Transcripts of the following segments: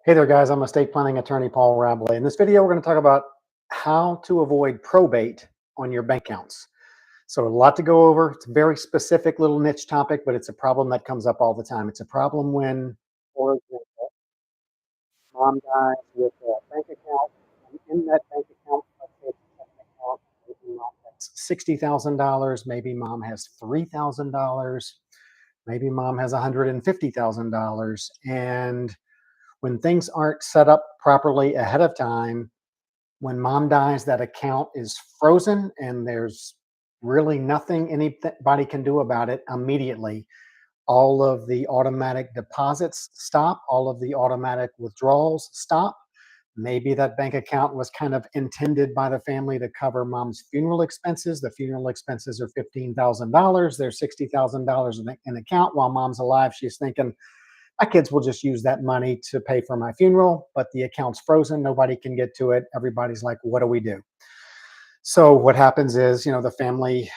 Hey there, guys. I'm estate planning attorney Paul Rabley. In this video, we're going to talk about how to avoid probate on your bank accounts. So, a lot to go over. It's a very specific little niche topic, but it's a problem that comes up all the time. It's a problem when, for example, mom dies with a bank account, and in that bank account, let's say it's a checking account, maybe mom has $60,000, maybe mom has $3,000, maybe mom has $150,000, and when things aren't set up properly ahead of time, when mom dies, that account is frozen and there's really nothing anybody can do about it immediately. All of the automatic deposits stop, all of the automatic withdrawals stop. Maybe that bank account was kind of intended by the family to cover mom's funeral expenses. The funeral expenses are $15,000. There's $60,000 in account while mom's alive. She's thinking, my kids will just use that money to pay for my funeral, but the account's frozen. Nobody can get to it. Everybody's like, what do we do? So what happens is, the family,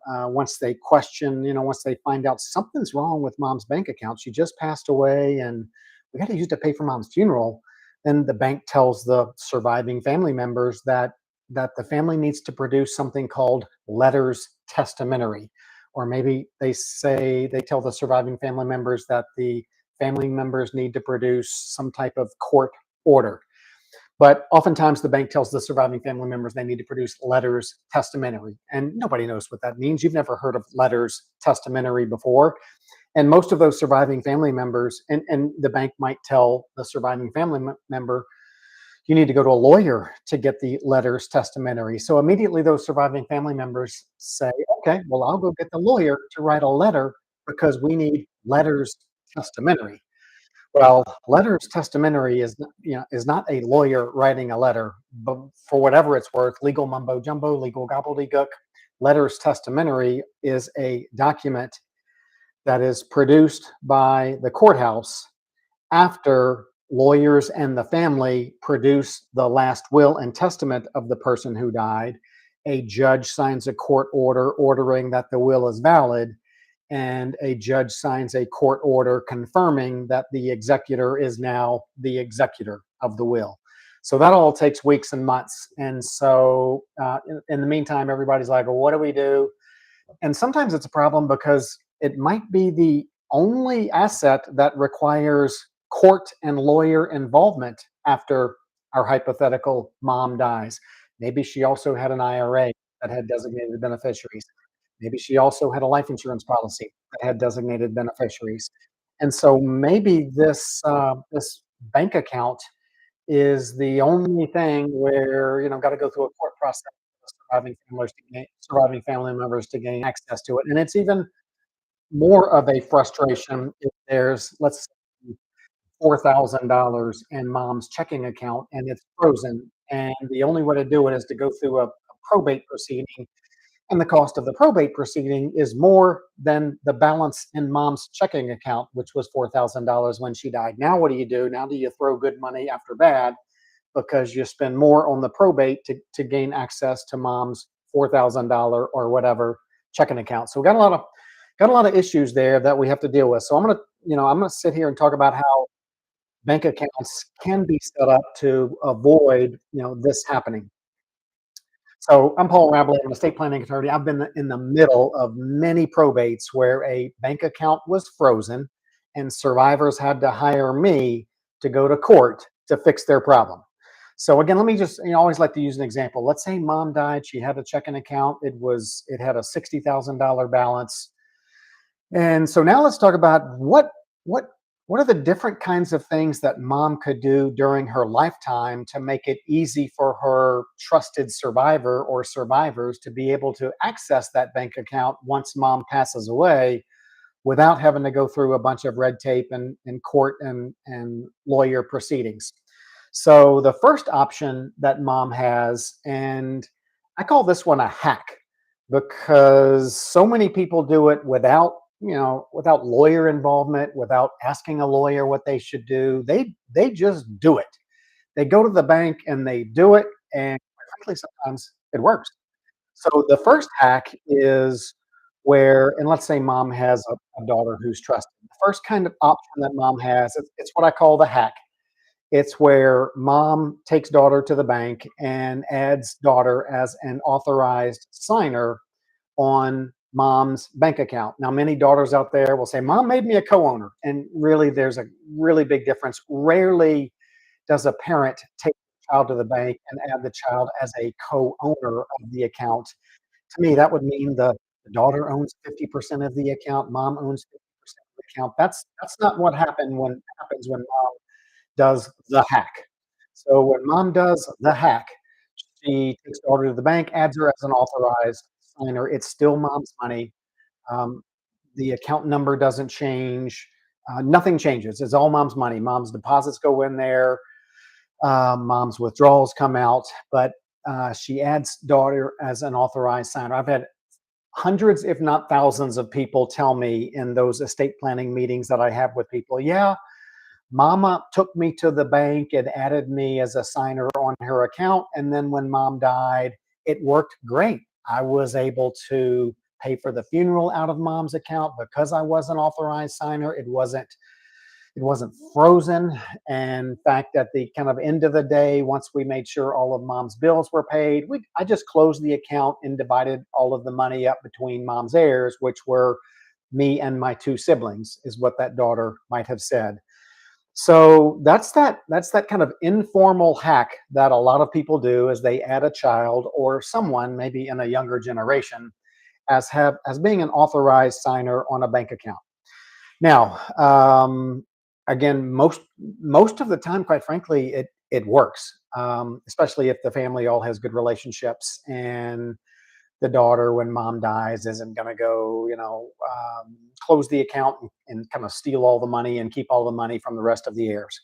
once they question, once they find out something's wrong with mom's bank account, she just passed away and we got to use it to pay for mom's funeral. Then the bank tells the surviving family members that the family needs to produce something called letters testamentary. Or maybe they tell the surviving family members that the family members need to produce some type of court order. But oftentimes the bank tells the surviving family members they need to produce letters testamentary. And nobody knows what that means. You've never heard of letters testamentary before. And most of those surviving family members, and the bank might tell the surviving family member, you need to go to a lawyer to get the letters testamentary. So immediately those surviving family members say, okay, well, I'll go get the lawyer to write a letter because we need letters testamentary. Well, letters testamentary is not a lawyer writing a letter, but for whatever it's worth, legal mumbo jumbo, legal gobbledygook. Letters testamentary is a document that is produced by the courthouse after lawyers and the family produce the last will and testament of the person who died. A judge signs a court order ordering that the will is valid, and a judge signs a court order confirming that the executor is now the executor of the will. So that all takes weeks and months. And so in the meantime, everybody's like, well, what do we do? And sometimes it's a problem because it might be the only asset that requires court and lawyer involvement after our hypothetical mom dies. Maybe she also had an IRA that had designated beneficiaries. Maybe she also had a life insurance policy that had designated beneficiaries. And so maybe this bank account is the only thing where got to go through a court process for surviving family members to gain access to it. And it's even more of a frustration if there's, let's say, $4,000 in mom's checking account and it's frozen, and the only way to do it is to go through a probate proceeding, and the cost of the probate proceeding is more than the balance in mom's checking account, which was $4,000 when she died. Now, what do you do? Now, do you throw good money after bad because you spend more on the probate to gain access to mom's $4,000 or whatever checking account? So we got a lot of issues there that we have to deal with. So I'm gonna sit here and talk about how bank accounts can be set up to avoid this happening. So I'm Paul Rabley. I'm an estate planning attorney. I've been in the middle of many probates where a bank account was frozen and survivors had to hire me to go to court to fix their problem. So again, let me just, I always like to use an example. Let's say mom died. She had a checking account. It had a $60,000 balance. And so now let's talk about what are the different kinds of things that mom could do during her lifetime to make it easy for her trusted survivor or survivors to be able to access that bank account once mom passes away without having to go through a bunch of red tape and court and lawyer proceedings. So the first option that mom has, and I call this one a hack because so many people do it without lawyer involvement, without asking a lawyer what they should do. They just do it. They go to the bank and they do it, and frankly, sometimes it works. So the first hack is and let's say mom has a daughter who's trusted. The first kind of option that mom has, it's what I call the hack, It's where mom takes daughter to the bank and adds daughter as an authorized signer on mom's bank account. Now, many daughters out there will say, Mom made me a co owner. And really, there's a really big difference. Rarely does a parent take the child to the bank and add the child as a co owner of the account. To me, that would mean the daughter owns 50% of the account, mom owns 50% of the account. That's not what happens when mom does the hack. So when mom does the hack, she takes daughter to the bank, adds her as an authorized signer. It's still mom's money. Um, the account number doesn't change. Nothing changes. It's all mom's money. Mom's deposits go in there. Mom's withdrawals come out, but she adds daughter as an authorized signer. I've had hundreds, if not thousands, of people tell me in those estate planning meetings that I have with people, yeah, mama took me to the bank and added me as a signer on her account. And then when mom died, it worked great. I was able to pay for the funeral out of mom's account because I was an authorized signer. It wasn't frozen. And in fact, at the kind of end of the day, once we made sure all of mom's bills were paid, I just closed the account and divided all of the money up between mom's heirs, which were me and my two siblings, is what that daughter might have said. So that's that kind of informal hack that a lot of people do as they add a child or someone maybe in a younger generation as being an authorized signer on a bank account. Now, again, most of the time, quite frankly, it works, especially if the family all has good relationships and the daughter, when mom dies, isn't going to go, close the account and kind of steal all the money and keep all the money from the rest of the heirs.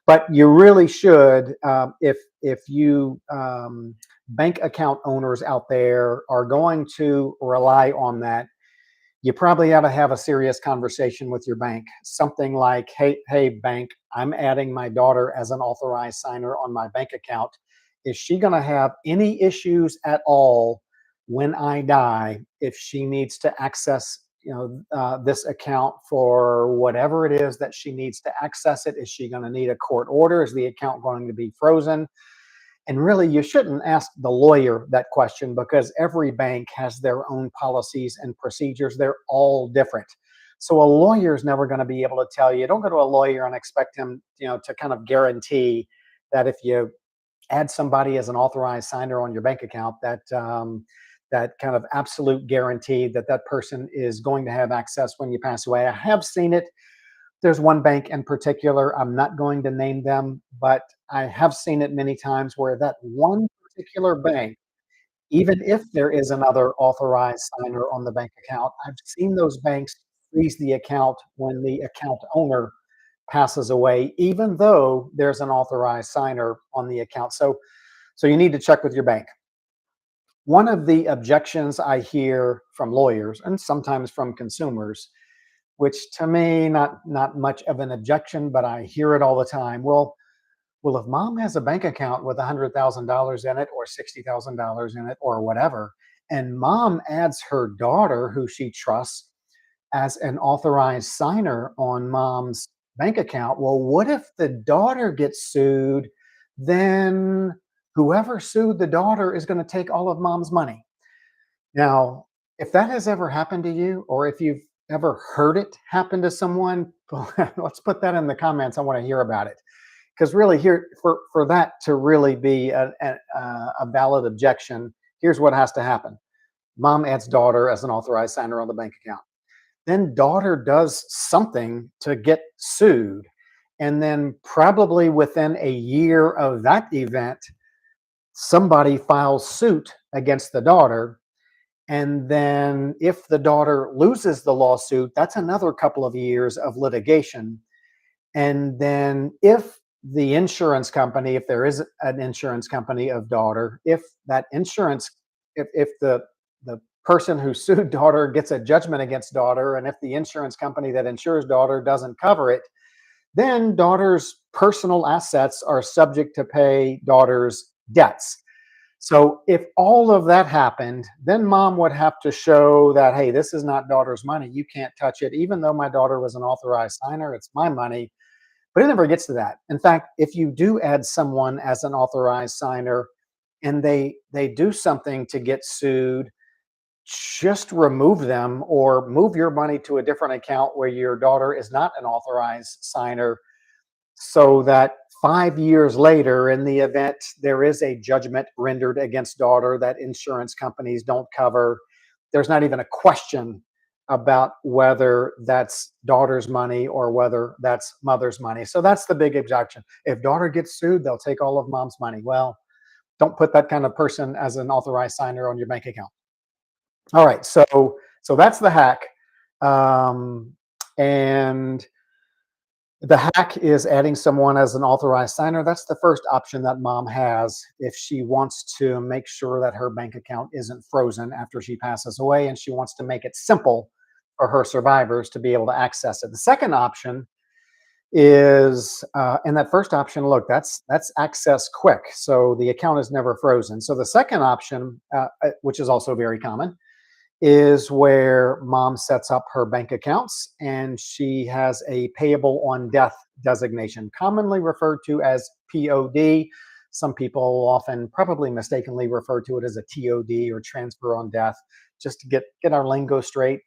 But you really should, if you bank account owners out there are going to rely on that, you probably ought to have a serious conversation with your bank. Something like, hey, bank, I'm adding my daughter as an authorized signer on my bank account. Is she going to have any issues at all when I die if she needs to access, this account for whatever it is that she needs to access it? Is she going to need a court order? Is the account going to be frozen? And really, you shouldn't ask the lawyer that question because every bank has their own policies and procedures. They're all different. So a lawyer is never going to be able to tell you. Don't go to a lawyer and expect him, to kind of guarantee that if you add somebody as an authorized signer on your bank account, that kind of absolute guarantee that that person is going to have access when you pass away. I have seen it. There's one bank in particular, I'm not going to name them, but I have seen it many times where that one particular bank, even if there is another authorized signer on the bank account, I've seen those banks freeze the account when the account owner passes away, even though there's an authorized signer on the account. So you need to check with your bank. One of the objections I hear from lawyers and sometimes from consumers, which to me not much of an objection, but I hear it all the time. Well, if mom has a bank account with $100,000 in it or $60,000 in it or whatever, and mom adds her daughter who she trusts as an authorized signer on mom's bank account, well, what if the daughter gets sued? Then whoever sued the daughter is going to take all of mom's money. Now, if that has ever happened to you, or if you've ever heard it happen to someone, let's put that in the comments. I want to hear about it. Because really, here for that to really be a valid objection, here's what has to happen: mom adds daughter as an authorized signer on the bank account. Then daughter does something to get sued, and then probably within a year of that event, somebody files suit against the daughter. And then if the daughter loses the lawsuit, that's another couple of years of litigation. And then if the insurance company, if there is an insurance company of daughter, if that insurance, if the person who sued daughter gets a judgment against daughter, and if the insurance company that insures daughter doesn't cover it, then daughter's personal assets are subject to pay daughter's debts. So if all of that happened, then mom would have to show that, hey, this is not daughter's money. You can't touch it. Even though my daughter was an authorized signer, it's my money. But it never gets to that. In fact, if you do add someone as an authorized signer and they do something to get sued, just remove them or move your money to a different account where your daughter is not an authorized signer, so that 5 years later, in the event there is a judgment rendered against daughter that insurance companies don't cover, there's not even a question about whether that's daughter's money or whether that's mother's money. So that's the big objection. If daughter gets sued, they'll take all of mom's money. Well, don't put that kind of person as an authorized signer on your bank account. All right, so that's the hack, and the hack is adding someone as an authorized signer. That's the first option that mom has if she wants to make sure that her bank account isn't frozen after she passes away, and she wants to make it simple for her survivors to be able to access it. The second option is, and that first option, look, that's access quick, so the account is never frozen. So the second option, which is also very common, is where mom sets up her bank accounts and she has a payable on death designation, commonly referred to as POD. Some people often probably mistakenly refer to it as a TOD or transfer on death. Just to get our lingo straight,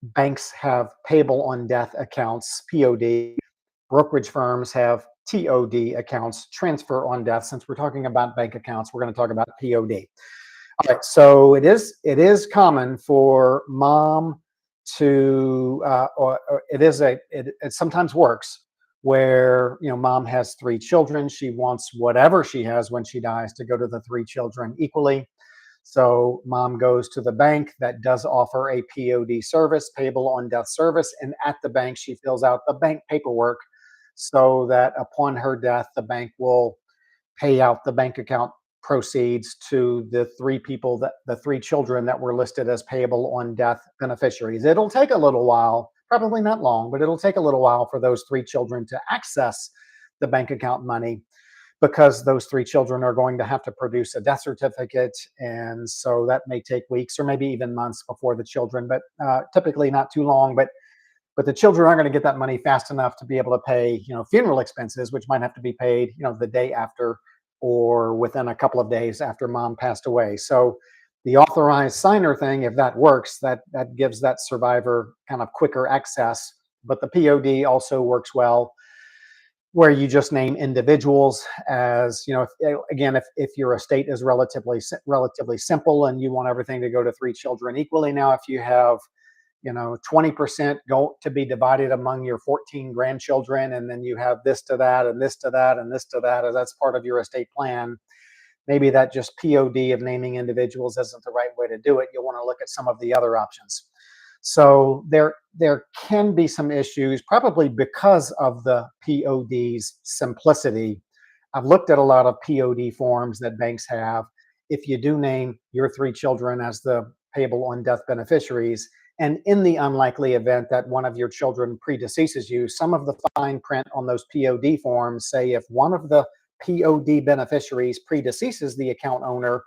banks have payable on death accounts, POD. Brokerage firms have TOD accounts, transfer on death. Since we're talking about bank accounts, we're going to talk about POD. All right, so it is common for mom to, or it sometimes works where mom has three children. She wants whatever she has when she dies to go to the three children equally. So mom goes to the bank that does offer a POD service, payable on death service, and at the bank she fills out the bank paperwork so that upon her death the bank will pay out the bank account proceeds to the three children that were listed as payable on death beneficiaries. It'll take a little while, probably not long, but it'll take a little while for those three children to access the bank account money because those three children are going to have to produce a death certificate. And so that may take weeks or maybe even months before the children, but typically not too long. But the children aren't going to get that money fast enough to be able to pay, funeral expenses, which might have to be paid, the day after or within a couple of days after mom passed away. So the authorized signer thing, if that works, that gives that survivor kind of quicker access. But the POD also works well, where you just name individuals as, again, if your estate is relatively simple and you want everything to go to three children equally. Now, if you have 20% go to be divided among your 14 grandchildren, and then you have this to that and this to that and this to that, as that's part of your estate plan, maybe that just POD of naming individuals isn't the right way to do it. You'll want to look at some of the other options. So there can be some issues, probably because of the POD's simplicity. I've looked at a lot of POD forms that banks have. If you do name your three children as the payable on death beneficiaries, and in the unlikely event that one of your children predeceases you, some of the fine print on those POD forms say if one of the POD beneficiaries predeceases the account owner,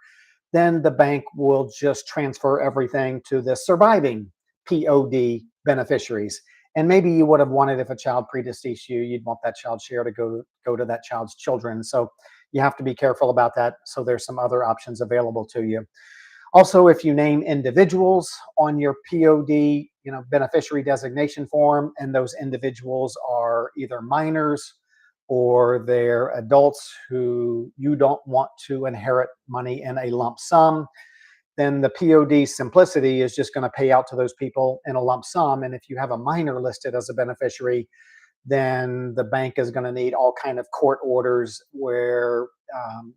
then the bank will just transfer everything to the surviving POD beneficiaries. And maybe you would have wanted, if a child predeceased you, you'd want that child's share to go to that child's children. So you have to be careful about that. So there's some other options available to you. Also, if you name individuals on your POD, beneficiary designation form, and those individuals are either minors or they're adults who you don't want to inherit money in a lump sum, then the POD simplicity is just going to pay out to those people in a lump sum. And if you have a minor listed as a beneficiary, then the bank is going to need all kind of court orders where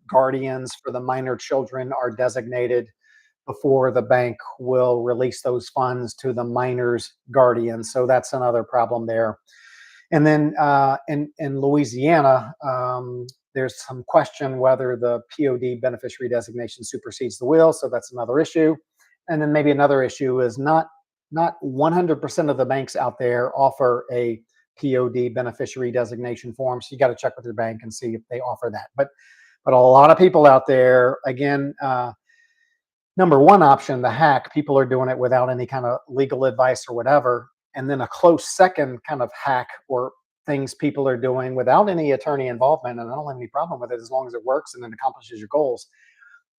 guardians for the minor children are designated before the bank will release those funds to the minor's guardian. So that's another problem there. And then in Louisiana, there's some question whether the POD beneficiary designation supersedes the will. So that's another issue. And then maybe another issue is not 100% of the banks out there offer a POD beneficiary designation form. So you got to check with your bank and see if they offer that. But a lot of people out there, again, number one option, the hack, people are doing it without any kind of legal advice or whatever. And then a close second kind of hack or things people are doing without any attorney involvement, and I don't have any problem with it as long as it works and it accomplishes your goals,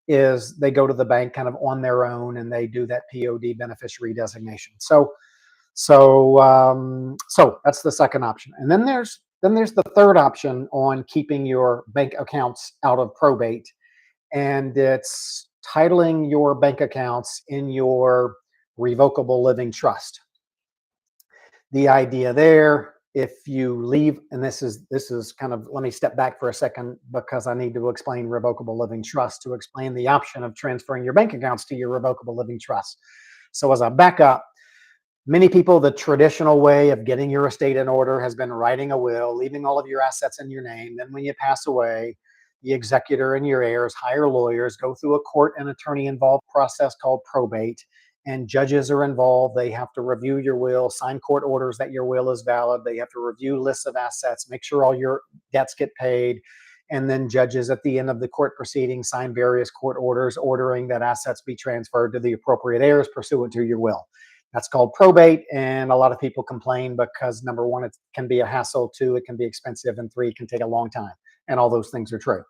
is they go to the bank kind of on their own and they do that POD beneficiary designation. So that's the second option. And then there's the third option on keeping your bank accounts out of probate, and it's titling your bank accounts in your revocable living trust. The idea there, if you leave, and this is kind of, let me step back for a second because I need to explain revocable living trust to explain the option of transferring your bank accounts to your revocable living trust. So as I back up, many people, the traditional way of getting your estate in order has been writing a will, leaving all of your assets in your name. Then when you pass away, the executor and your heirs hire lawyers, go through a court and attorney involved process called probate, and judges are involved. They have to review your will, sign court orders that your will is valid. They have to review lists of assets, make sure all your debts get paid. And then judges at the end of the court proceeding sign various court orders ordering that assets be transferred to the appropriate heirs pursuant to your will. That's called probate, and a lot of people complain because, number one, it can be a hassle, two, it can be expensive, and three, it can take a long time. And all those things are true.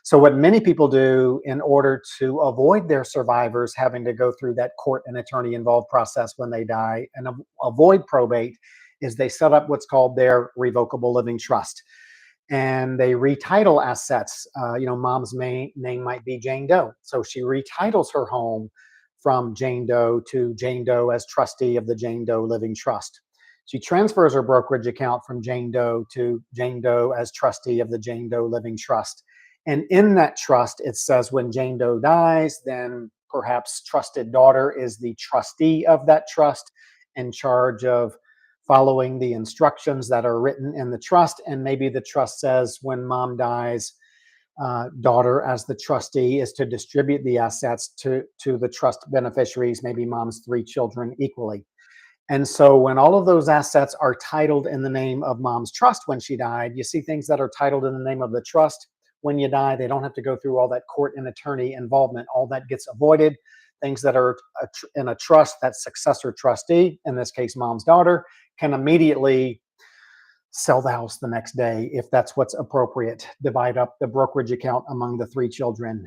So what many people do in order to avoid their survivors having to go through that court and attorney involved process when they die and avoid probate is they set up what's called their revocable living trust. And they retitle assets. Mom's name might be Jane Doe. So she retitles her home from Jane Doe to Jane Doe as trustee of the Jane Doe Living Trust. She transfers her brokerage account from Jane Doe to Jane Doe as trustee of the Jane Doe Living Trust. And in that trust, it says when Jane Doe dies, then perhaps trusted daughter is the trustee of that trust, in charge of following the instructions that are written in the trust. And maybe the trust says when mom dies, daughter as the trustee is to distribute the assets to the trust beneficiaries, maybe mom's three children, equally. And so when all of those assets are titled in the name of mom's trust when she died, you see things that are titled in the name of the trust. When you die, they don't have to go through all that court and attorney involvement. All that gets avoided. Things that are in a trust, that successor trustee, in this case, mom's daughter, can immediately sell the house the next day if that's what's appropriate. Divide up the brokerage account among the three children.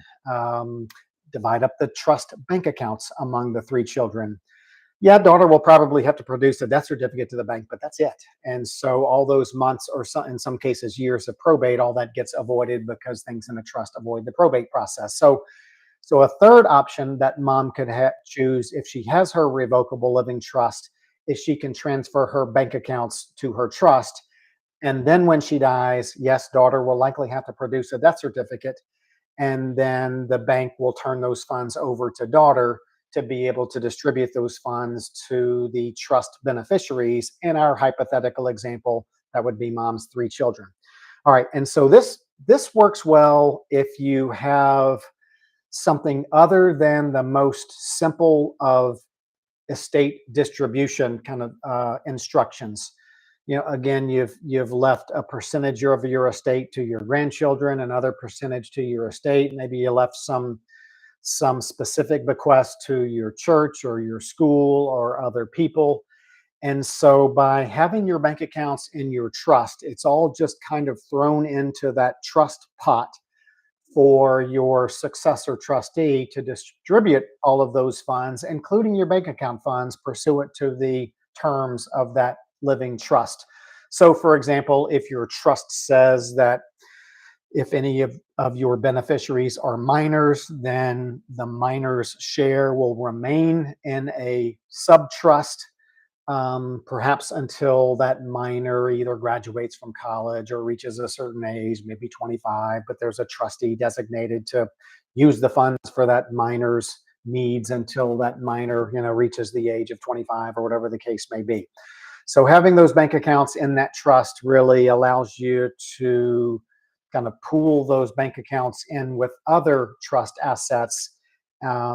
Divide up the trust bank accounts among the three children. Yeah, daughter will probably have to produce a death certificate to the bank, but that's it. And so all those months, or in some cases years of probate, all that gets avoided because things in a trust avoid the probate process. So a third option that mom could choose if she has her revocable living trust is she can transfer her bank accounts to her trust. And then when she dies, yes, daughter will likely have to produce a death certificate. And then the bank will turn those funds over to daughter to be able to distribute those funds to the trust beneficiaries. In our hypothetical example, that would be mom's three children. All right. And so this works well if you have something other than the most simple of estate distribution kind of instructions. Again, you've left a percentage of your estate to your grandchildren, another percentage to your estate. Maybe you left some specific bequest to your church or your school or other people. And so by having your bank accounts in your trust, it's all just kind of thrown into that trust pot for your successor trustee to distribute all of those funds, including your bank account funds, pursuant to the terms of that living trust. So, for example, if your trust says that if any of your beneficiaries are minors, then the minor's share will remain in a sub-trust, perhaps until that minor either graduates from college or reaches a certain age, maybe 25, but there's a trustee designated to use the funds for that minor's needs until that minor, reaches the age of 25 or whatever the case may be. So having those bank accounts in that trust really allows you to kind of pool those bank accounts in with other trust assets,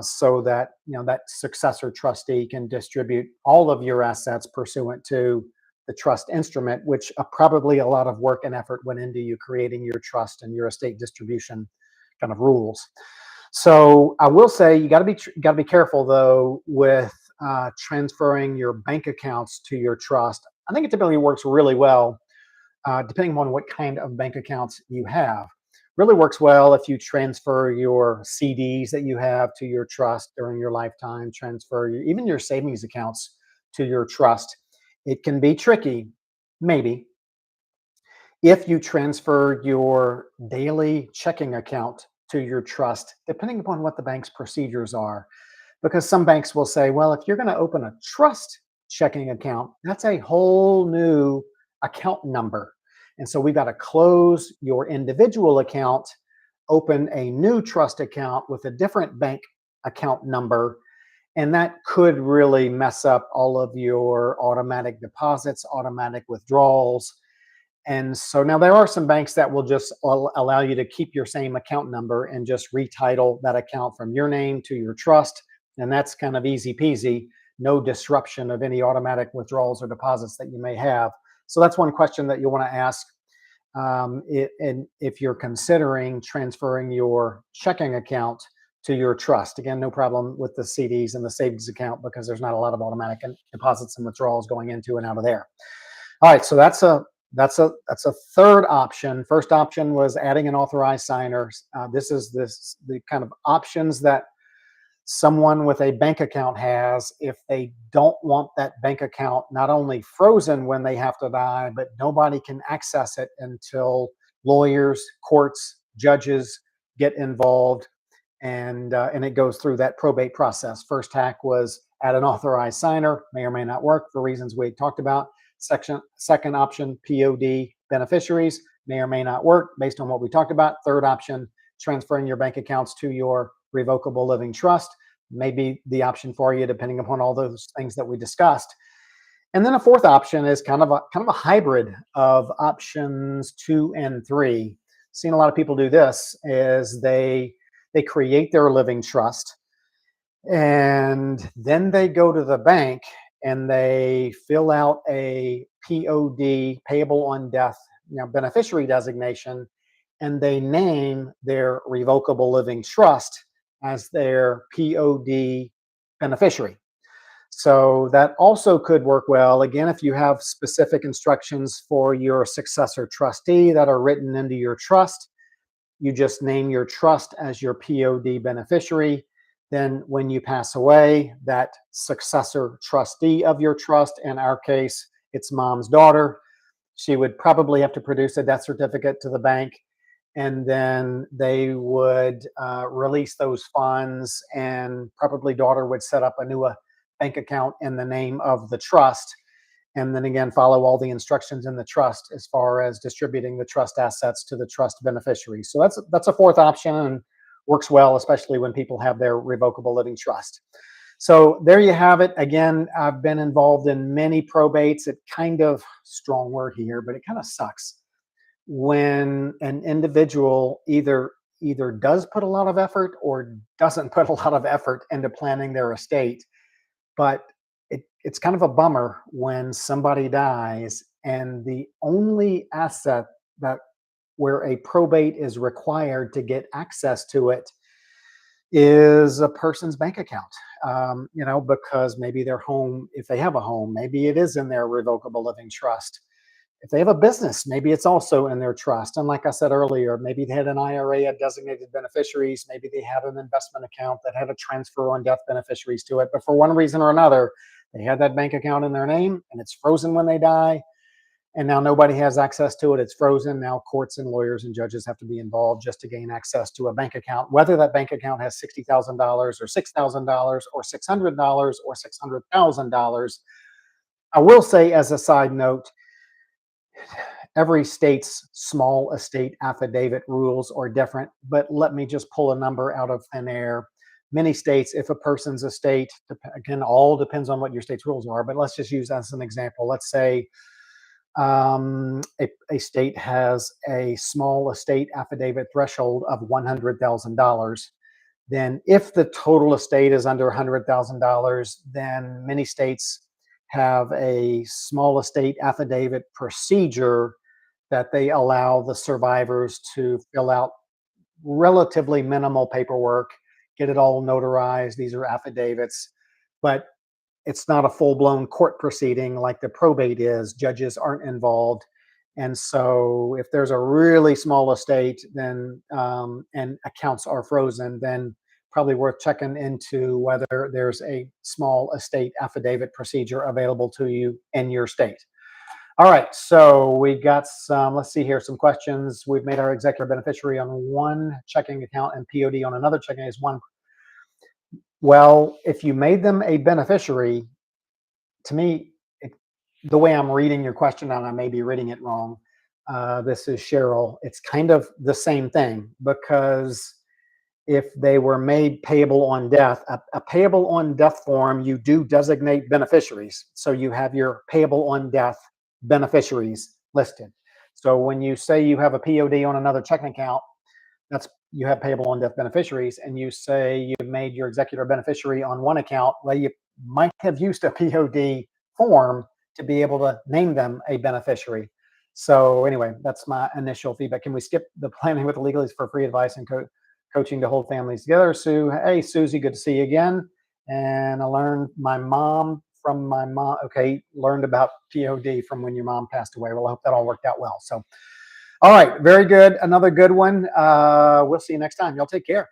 so that that successor trustee can distribute all of your assets pursuant to the trust instrument, which probably a lot of work and effort went into you creating your trust and your estate distribution kind of rules. So I will say you got to be careful though with transferring your bank accounts to your trust. I think it typically works really well depending on what kind of bank accounts you have. Really works well if you transfer your CDs that you have to your trust during your lifetime, even your savings accounts to your trust. It can be tricky, maybe, if you transfer your daily checking account to your trust, depending upon what the bank's procedures are. Because some banks will say, well, if you're going to open a trust checking account, that's a whole new account number. And so we've got to close your individual account, open a new trust account with a different bank account number. And that could really mess up all of your automatic deposits, automatic withdrawals. And so now there are some banks that will just allow you to keep your same account number and just retitle that account from your name to your trust. And that's kind of easy peasy, no disruption of any automatic withdrawals or deposits that you may have. So that's one question that you want to ask. And if you're considering transferring your checking account to your trust, again, no problem with the CDs and the savings account because there's not a lot of automatic deposits and withdrawals going into and out of there. All right, so that's a third option. First option was adding an authorized signer. This is the kind of options that someone with a bank account has if they don't want that bank account not only frozen when they have to die, but nobody can access it until lawyers, courts, judges get involved, and it goes through that probate process. First hack was add an authorized signer, may or may not work for reasons we talked about. Second option, POD beneficiaries, may or may not work based on what we talked about. Third option, transferring your bank accounts to your revocable living trust, may be the option for you depending upon all those things that we discussed. And then a fourth option is kind of a hybrid of options 2 and 3. Seen a lot of people do this is they create their living trust and then they go to the bank and they fill out a POD, payable on death, beneficiary designation, and they name their revocable living trust as their POD beneficiary. So that also could work well. Again, if you have specific instructions for your successor trustee that are written into your trust, you just name your trust as your POD beneficiary. Then when you pass away, that successor trustee of your trust, in our case, it's mom's daughter, she would probably have to produce a death certificate to the bank, and then they would release those funds, and probably daughter would set up a new bank account in the name of the trust, and then again follow all the instructions in the trust as far as distributing the trust assets to the trust beneficiaries. So that's a fourth option and works well, especially when people have their revocable living trust. So there you have it. Again, I've been involved in many probates. It kind of, strong word here, but it kind of sucks when an individual either does put a lot of effort or doesn't put a lot of effort into planning their estate. But it's kind of a bummer when somebody dies and the only asset that where a probate is required to get access to it is a person's bank account. Because maybe their home, if they have a home, maybe it is in their revocable living trust. If they have a business, maybe it's also in their trust. And like I said earlier, maybe they had an IRA of designated beneficiaries. Maybe they had an investment account that had a transfer on death beneficiaries to it. But for one reason or another, they had that bank account in their name and it's frozen when they die. And now nobody has access to it. It's frozen. Now courts and lawyers and judges have to be involved just to gain access to a bank account, whether that bank account has $60,000 or $6,000 or $600 or $600,000. I will say, as a side note, every state's small estate affidavit rules are different, but let me just pull a number out of thin air. Many states, if a person's estate, again, all depends on what your state's rules are, but let's just use that as an example. Let's say a state has a small estate affidavit threshold of $100,000. Then if the total estate is under $100,000, then many states have a small estate affidavit procedure that they allow the survivors to fill out relatively minimal paperwork, get it all notarized. These are affidavits, but it's not a full-blown court proceeding like the probate is. Judges aren't involved. And so if there's a really small estate, then and accounts are frozen, then probably worth checking into whether there's a small estate affidavit procedure available to you in your state. All right, so we got some, let's see here, some questions. We've made our executor beneficiary on one checking account and POD on another checking is one. Well, if you made them a beneficiary, to me, the way I'm reading your question, and I may be reading it wrong, this is Cheryl. It's kind of the same thing, because if they were made payable on death, a payable on death form, you do designate beneficiaries. So you have your payable on death beneficiaries listed. So when you say you have a POD on another checking account, that's, you have payable on death beneficiaries, and you say you made your executor beneficiary on one account, well, you might have used a POD form to be able to name them a beneficiary. So anyway, that's my initial feedback. Can we skip the planning with the legalists for free advice and coaching to hold families together? Sue, hey Susie, good to see you again. And I learned from my mom. Okay, learned about POD from when your mom passed away. Well, I hope that all worked out well. So all right, very good. Another good one. We'll see you next time. Y'all take care.